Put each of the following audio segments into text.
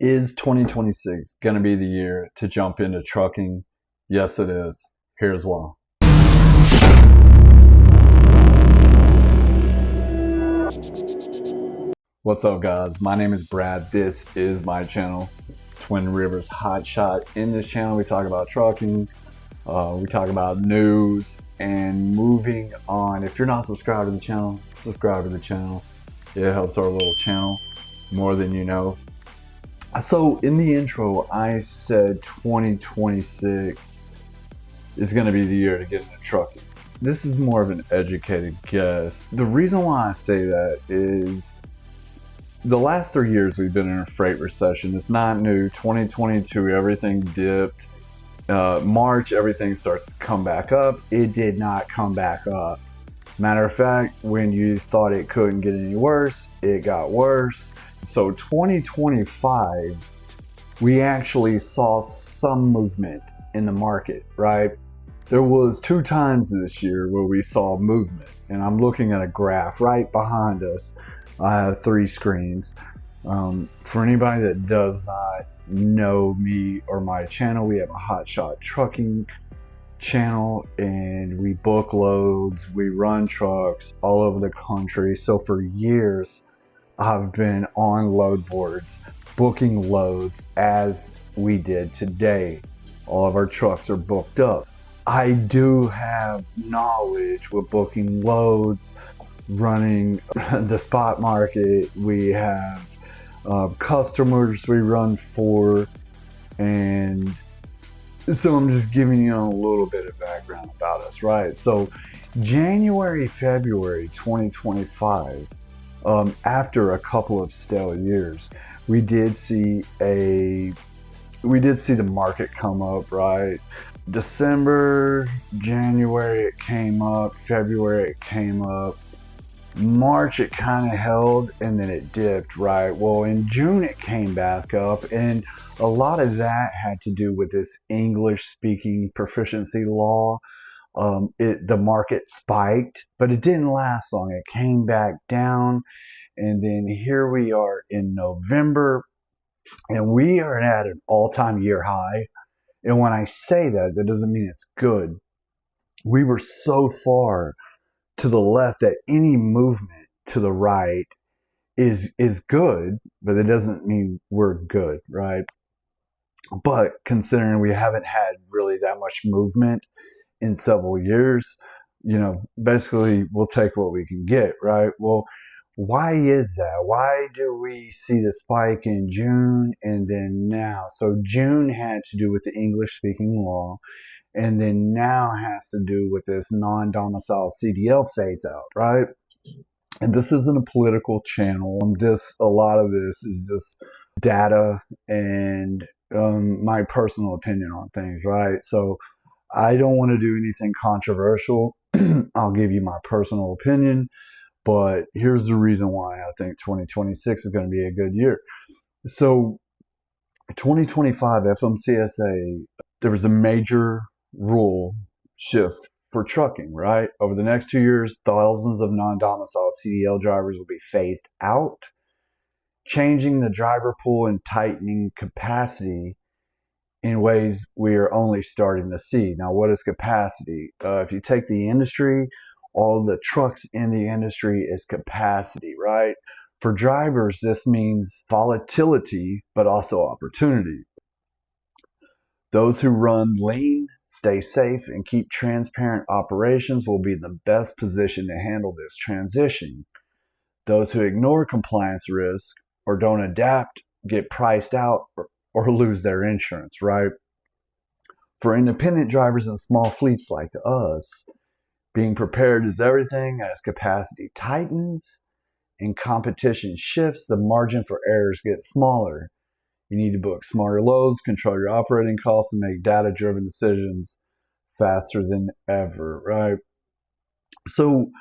Is 2026 going to be the year to jump into trucking? Yes, it is. Here's why. What's up, guys? My name is Brad. This is my channel, Twin Rivers Hotshot. In this channel, we talk about trucking, we talk about news, and moving on. If you're not subscribed to the channel, subscribe to the channel. It helps our little channel more than you know. So in the intro, I said 2026 is going to be the year to get into trucking. This is more of an educated guess. The reason why I say that is the last 3 years we've been in a freight recession. It's not new. 2022, everything dipped. March, everything starts to come back up. It did not come back up. Matter of fact, when you thought it couldn't get any worse, it got worse. So 2025, we actually saw some movement in the market, right? There was 2 times this year where we saw movement, and I'm looking at a graph right behind us. I have 3 screens. For anybody that does not know me or my channel, we have a Hotshot trucking channel, and we book loads, we run trucks all over the country. So for years I've been on load boards booking loads as we did today. All of our trucks are booked up. I do have knowledge with booking loads, running the spot market. We have customers we run for, and so I'm just giving you a little bit of background about us, right? So January, February 2025, after a couple of stale years, we did see the market come up, right? December, January it came up, February it came up, March it kind of held, and then it dipped, right? Well, in June it came back up, and a lot of that had to do with this English speaking proficiency law. The market spiked, but it didn't last long. It came back down, and then here we are in November, and we are at an all-time year high. And when I say that, that doesn't mean it's good. We were so far to the left that any movement to the right is good, but it doesn't mean we're good, right? But considering we haven't had really that much movement in several years, you know, basically we'll take what we can get, right? Well, why is that? Why do we see the spike in June and then now? So June had to do with the English speaking law, and then now has to do with this non-domicile CDL phase out, right? And this isn't a political channel. A lot of this is just data and my personal opinion on things, right? So I don't want to do anything controversial. I'll give you my personal opinion, but here's the reason why I think 2026 is going to be a good year. So 2025 FMCSA, there was a major rule shift for trucking, right? Over the next 2 years, thousands of non-domicile CDL drivers will be phased out, changing the driver pool and tightening capacity in ways we are only starting to see. Now, what is capacity? If you take the industry, all the trucks in the industry is capacity, right? For drivers, this means volatility, but also opportunity. Those who run lean, stay safe, and keep transparent operations will be in the best position to handle this transition. Those who ignore compliance risk or don't adapt get priced out or lose their insurance, right? For independent drivers and small fleets like us, being prepared is everything. As capacity tightens and competition shifts, the margin for errors gets smaller. You need to book smarter loads, control your operating costs, and make data-driven decisions faster than ever, right? So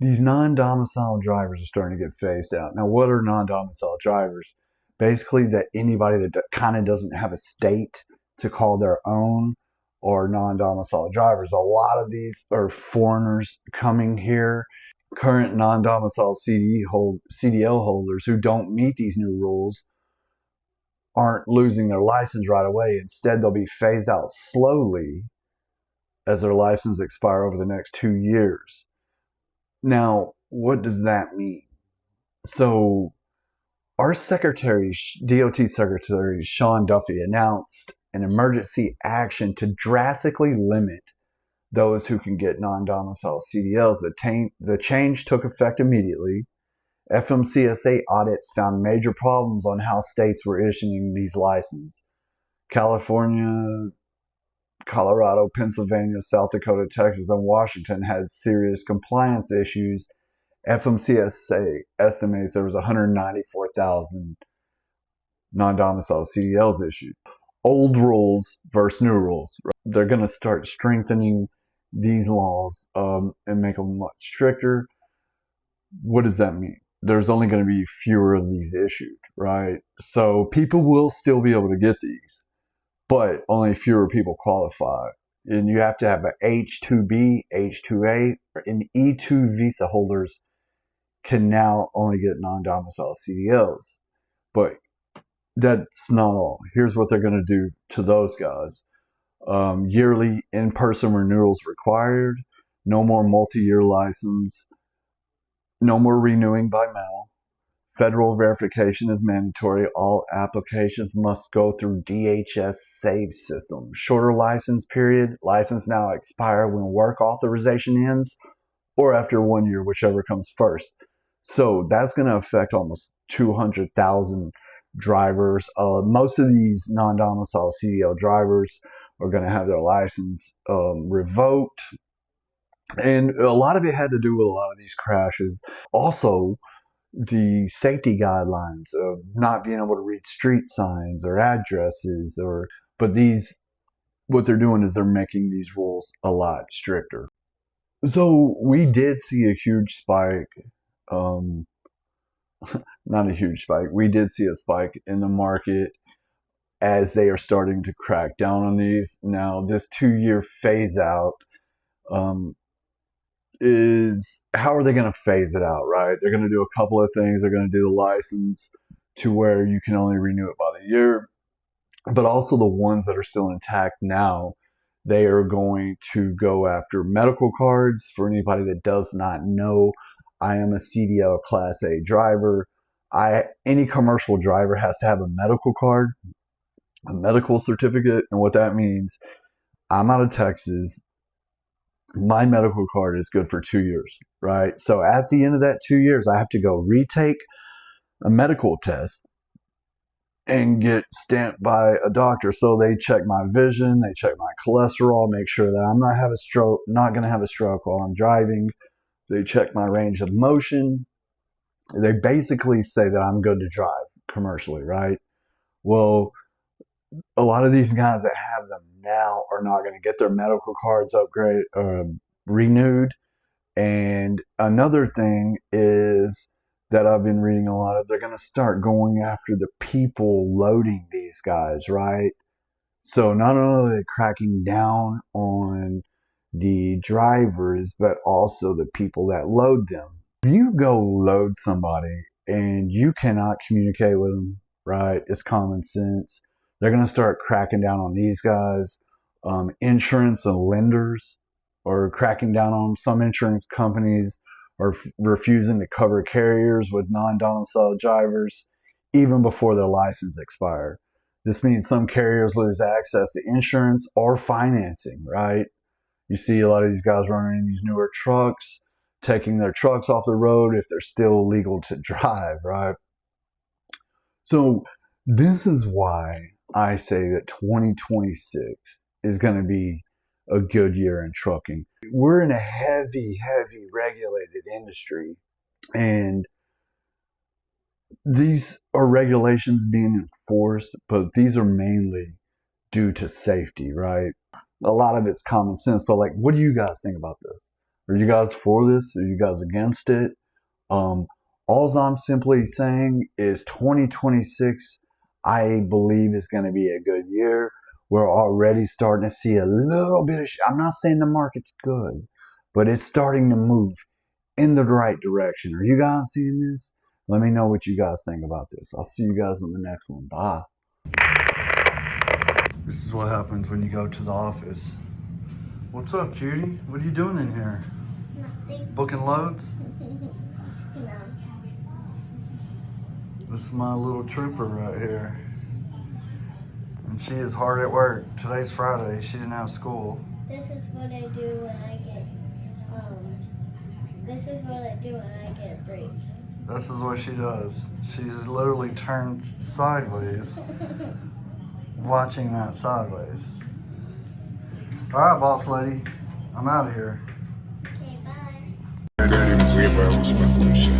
these non-domicile drivers are starting to get phased out. Now, what are non-domicile drivers? Basically, that anybody that kind of doesn't have a state to call their own are non-domicile drivers. A lot of these are foreigners coming here, current non-domicile CDL holders who don't meet these new rules aren't losing their license right away. Instead, they'll be phased out slowly as their license expire over the next 2 years. Now, what does that mean? So our secretary, DOT Secretary Sean Duffy, announced an emergency action to drastically limit those who can get non-domicile CDLs. The change took effect immediately. FMCSA audits found major problems on how states were issuing these licenses. California, Colorado, Pennsylvania, South Dakota, Texas, and Washington had serious compliance issues. FMCSA estimates there was 194,000 non-domicile CDLs issued. Old rules versus new rules. They're going to start strengthening these laws and make them much stricter. What does that mean? There's only going to be fewer of these issued, right? So people will still be able to get these, but only fewer people qualify. And you have to have an H-2B, H-2A, and E-2 visa holders can now only get non-domicile CDLs. But that's not all. Here's what they're going to do to those guys. Yearly in-person renewals required. No more multi-year license. No more renewing by mail. Federal verification is mandatory. All applications must go through DHS SAVE system. Shorter license period. License now expire when work authorization ends or after 1 year, whichever comes first. So that's going to affect almost 200,000 drivers. Most of these non-domicile CDL drivers are going to have their license revoked. And a lot of it had to do with a lot of these crashes. Also, the safety guidelines of not being able to read street signs or addresses, but what they're doing is they're making these rules a lot stricter. So we did see a huge spike, not a huge spike, we did see a spike in the market as they are starting to crack down on these. Now, this 2-year phase out, is how are they going to phase it out, right? They're going to do a couple of things. They're going to do the license to where you can only renew it by the year, but also the ones that are still intact now, they are going to go after medical cards. For anybody that does not know, I am a CDL Class A driver. Any commercial driver has to have a medical card, a medical certificate, and what that means, I'm out of Texas. My medical card is good for 2 years, right? So at the end of that 2 years, I have to go retake a medical test and get stamped by a doctor. So they check my vision, they check my cholesterol, make sure that I'm not going to have a stroke while I'm driving. They check my range of motion. They basically say that I'm good to drive commercially, right? Well, a lot of these guys that have them now are not going to get their medical cards renewed. And another thing is that I've been reading a lot of, they're going to start going after the people loading these guys, right? So not only are they cracking down on the drivers, but also the people that load them. If you go load somebody and you cannot communicate with them, right? It's common sense. They're going to start cracking down on these guys. Insurance and lenders are cracking down on them. Some insurance companies are refusing to cover carriers with non-domicile drivers even before their license expires. This means some carriers lose access to insurance or financing, right? You see a lot of these guys running in these newer trucks, taking their trucks off the road if they're still legal to drive, right? So this is why I say that 2026 is going to be a good year in trucking. We're in a heavy regulated industry, and these are regulations being enforced, but these are mainly due to safety, right? A lot of it's common sense, but like, what do you guys think about this? Are you guys for this? Are you guys against it? All I'm simply saying is 2026, I believe, is going to be a good year. We're already starting to see a little bit of, I'm not saying the market's good, but it's starting to move in the right direction. Are you guys seeing this? Let me know what you guys think about this. I'll see you guys in the next one. Bye. This is what happens when you go to the office. What's up, cutie? What are you doing in here? Nothing. Booking loads? No. This is my little trooper right here. And she is hard at work. Today's Friday. She didn't have school. This is what I do when I get, this is what I do when I get a break. This is what she does. She's literally turned sideways, watching that sideways. All right, boss lady. I'm out of here. Okay, bye. Daddy заебал, успокойся.